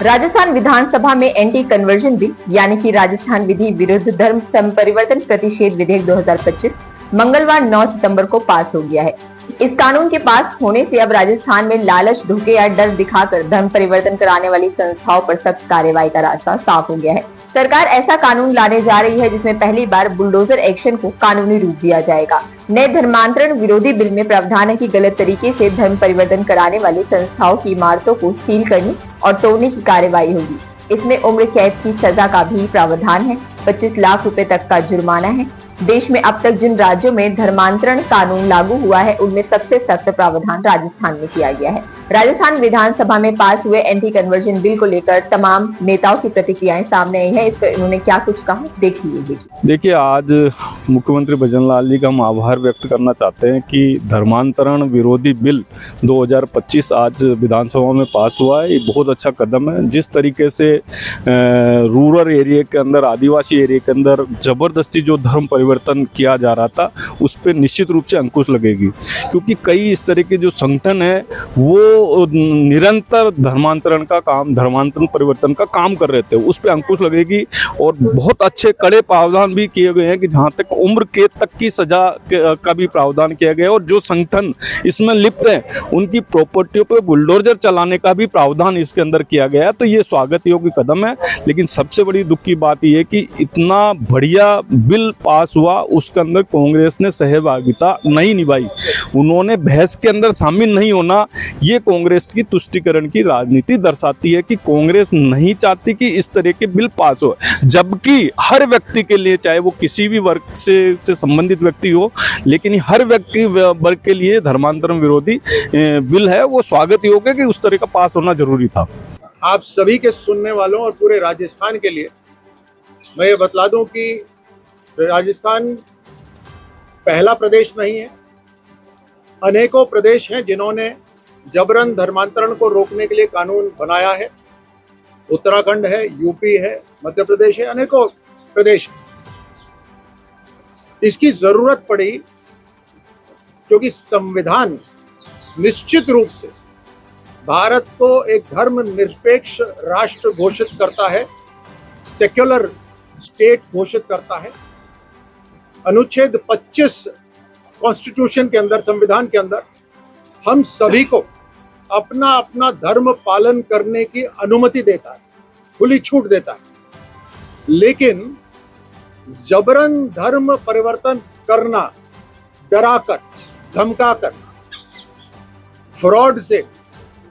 राजस्थान विधानसभा में anti conversion bill यानी कि राजस्थान विधि विरुद्ध धर्म संपरिवर्तन प्रतिषेध विधेयक 2025 मंगलवार 9 सितंबर को पास हो गया है। इस कानून के पास होने से अब राजस्थान में लालच, धोखे या डर दिखाकर धर्म परिवर्तन कराने वाली संस्थाओं पर सख्त कार्रवाई का रास्ता साफ हो गया है। सरकार ऐसा कानून लाने जा रही है जिसमें पहली बार बुलडोजर एक्शन को कानूनी रूप दिया जाएगा। नए धर्मांतरण विरोधी बिल में प्रावधान है कि गलत तरीके से धर्म परिवर्तन कराने वाली संस्थाओं की इमारतों को सील करने और तोड़ने की कार्रवाई होगी। इसमें उम्र कैद की सजा का भी प्रावधान है। 25 लाख रुपए तक का जुर्माना है। देश में अब तक जिन राज्यों में धर्मांतरण कानून लागू हुआ है उनमें सबसे सख्त प्रावधान राजस्थान में किया गया है। राजस्थान विधानसभा में पास हुए एंटी कन्वर्जन बिल को लेकर तमाम नेताओं की प्रतिक्रियाएं सामने आई है। इस पर उन्होंने क्या कुछ कहा, देखिए। देखिए, आज मुख्यमंत्री भजन लाल जी का हम आभार व्यक्त करना चाहते हैं कि धर्मांतरण विरोधी बिल 2025 आज विधानसभा में पास हुआ है। ये बहुत अच्छा कदम है। जिस तरीके से रूरल एरिया के अंदर, आदिवासी एरिया के अंदर जबरदस्ती जो धर्म परिवर्तन किया जा रहा था, उस पर निश्चित रूप से अंकुश लगेगी, क्योंकि कई इस तरह के जो संगठन है वो निरंतर धर्मांतरण परिवर्तन का काम कर रहे थे। उस पर अंकुश लगेगी और बहुत अच्छे कड़े प्रावधान भी किए गए हैं कि जहां तक उम्र कैद तक की सजा का भी प्रावधान किया गया है। और जो संगठन इसमें लिप्त हैं उनकी प्रॉपर्टियों पर बुलडोजर चलाने का भी प्रावधान इसके अंदर किया गया है। तो ये स्वागत योग्य कदम है। लेकिन सबसे बड़ी दुख की बात यह है कि इतना बढ़िया बिल पास हुआ, उसके अंदर कांग्रेस ने सहभागिता नहीं निभाई। उन्होंने बहस के अंदर शामिल नहीं होना, ये कांग्रेस की तुष्टीकरण की राजनीति दर्शाती है कि कांग्रेस नहीं चाहती कि इस तरह के बिल पास हो। जबकि हर व्यक्ति के लिए, चाहे वो किसी भी वर्ग से संबंधित व्यक्ति हो, लेकिन हर व्यक्ति वर्ग के लिए धर्मांतरण विरोधी बिल है, वो स्वागत योग्य है कि उस तरह का पास होना जरूरी था। आप सभी के सुनने वालों और पूरे राजस्थान के लिए मैं ये बतला दूं कि राजस्थान पहला प्रदेश नहीं है। अनेकों प्रदेश हैं जिन्होंने जबरन धर्मांतरण को रोकने के लिए कानून बनाया है। उत्तराखंड है, यूपी है, मध्य प्रदेश है, अनेकों प्रदेश। इसकी जरूरत पड़ी क्योंकि संविधान निश्चित रूप से भारत को एक धर्मनिरपेक्ष राष्ट्र घोषित करता है, सेक्युलर स्टेट घोषित करता है। अनुच्छेद 25 कॉन्स्टिट्यूशन के अंदर, संविधान के अंदर, हम सभी को अपना अपना धर्म पालन करने की अनुमति देता है, खुली छूट देता है। लेकिन जबरन धर्म परिवर्तन करना, डराकर, धमकाकर, फ्रॉड से,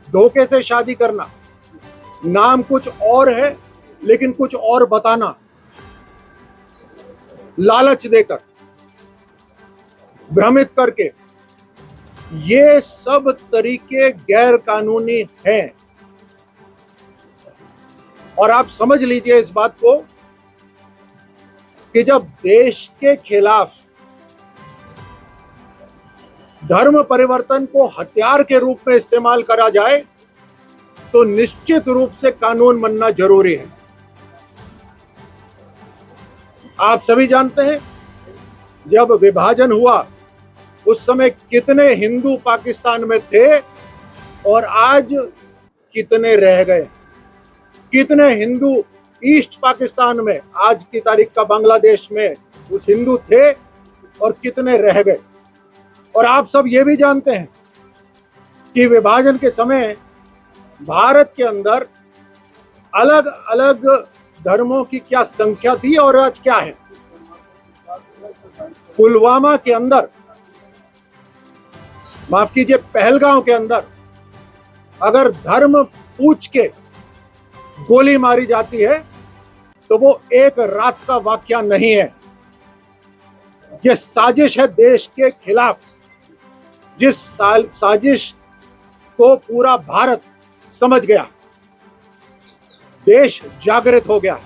धोखे से शादी करना, नाम कुछ और है लेकिन कुछ और बताना, लालच देकर, भ्रमित करके, ये सब तरीके गैर कानूनी हैं। और आप समझ लीजिए इस बात को कि जब देश के खिलाफ धर्म परिवर्तन को हथियार के रूप में इस्तेमाल करा जाए तो निश्चित रूप से कानून बनना जरूरी है। आप सभी जानते हैं जब विभाजन हुआ उस समय कितने हिंदू पाकिस्तान में थे और आज कितने रह गए। कितने हिंदू ईस्ट पाकिस्तान में, आज की तारीख का बांग्लादेश में, उस हिंदू थे और कितने रह गए। और आप सब ये भी जानते हैं कि विभाजन के समय भारत के अंदर अलग अलग धर्मों की क्या संख्या थी और आज क्या है। पुलवामा के अंदर, माफ कीजिए, पहलगांव के अंदर अगर धर्म पूछ के गोली मारी जाती है तो वो एक रात का वाकया नहीं है। ये साजिश है देश के खिलाफ, जिस साजिश को पूरा भारत समझ गया। देश जागृत हो गया।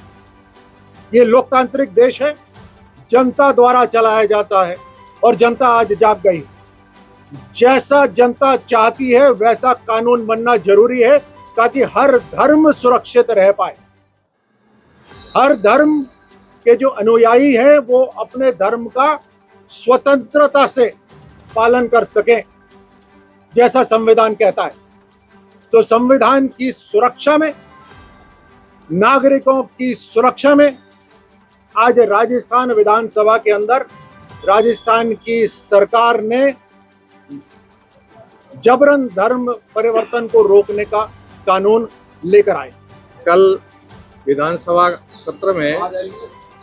ये लोकतांत्रिक देश है, जनता द्वारा चलाया जाता है और जनता आज जाग गई। जैसा जनता चाहती है वैसा कानून बनना जरूरी है ताकि हर धर्म सुरक्षित रह पाए। हर धर्म के जो अनुयायी हैं वो अपने धर्म का स्वतंत्रता से पालन कर सकें, जैसा संविधान कहता है। तो संविधान की सुरक्षा में नागरिकों की सुरक्षा में आज राजस्थान विधानसभा के अंदर राजस्थान की सरकार ने जबरन धर्म परिवर्तन को रोकने का कानून लेकर आए। कल विधानसभा सत्र में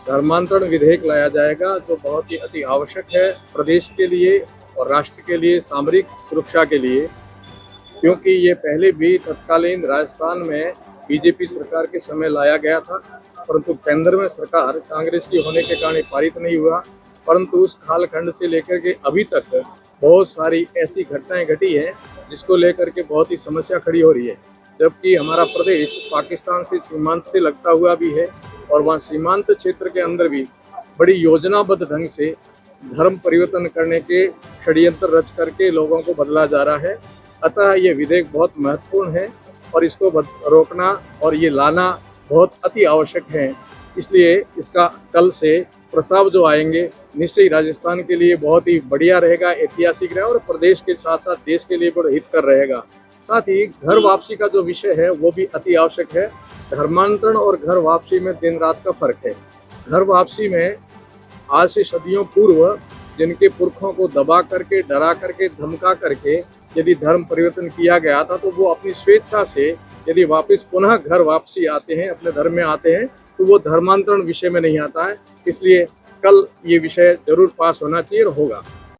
धर्मांतरण विधेयक लाया जाएगा, जो बहुत ही अति आवश्यक है प्रदेश के लिए और राष्ट्र के लिए, सामरिक सुरक्षा के लिए, क्योंकि ये पहले भी तत्कालीन राजस्थान में बीजेपी सरकार के समय लाया गया था, परंतु केंद्र में सरकार कांग्रेस की होने के कारण पारित नहीं हुआ। परंतु उस कालखंड से लेकर के अभी तक बहुत सारी ऐसी घटनाएं घटी हैं जिसको लेकर के बहुत ही समस्या खड़ी हो रही है। जबकि हमारा प्रदेश पाकिस्तान से सीमांत से लगता हुआ भी है और वहाँ सीमांत क्षेत्र के अंदर भी बड़ी योजनाबद्ध ढंग से धर्म परिवर्तन करने के षड्यंत्र रच करके लोगों को बदला जा रहा है। अतः ये विधेयक बहुत महत्वपूर्ण है और इसको रोकना और ये लाना बहुत अति आवश्यक है। इसलिए इसका कल से प्रस्ताव जो आएंगे निश्चय ही राजस्थान के लिए बहुत ही बढ़िया रहेगा, ऐतिहासिक रहेगा और प्रदेश के साथ साथ देश के लिए बड़ा हितकर रहेगा। साथ ही घर वापसी का जो विषय है वो भी अति आवश्यक है। धर्मांतरण और घर वापसी में दिन रात का फर्क है। घर वापसी में आज से सदियों पूर्व जिनके पुरखों को दबा करके, डरा करके, धमका करके यदि धर्म परिवर्तन किया गया था, तो वो अपनी स्वेच्छा से यदि वापस पुनः घर वापसी आते हैं, अपने धर्म में आते हैं, तो वो धर्मांतरण विषय में नहीं आता है। इसलिए कल ये विषय जरूर पास होना चाहिए और होगा।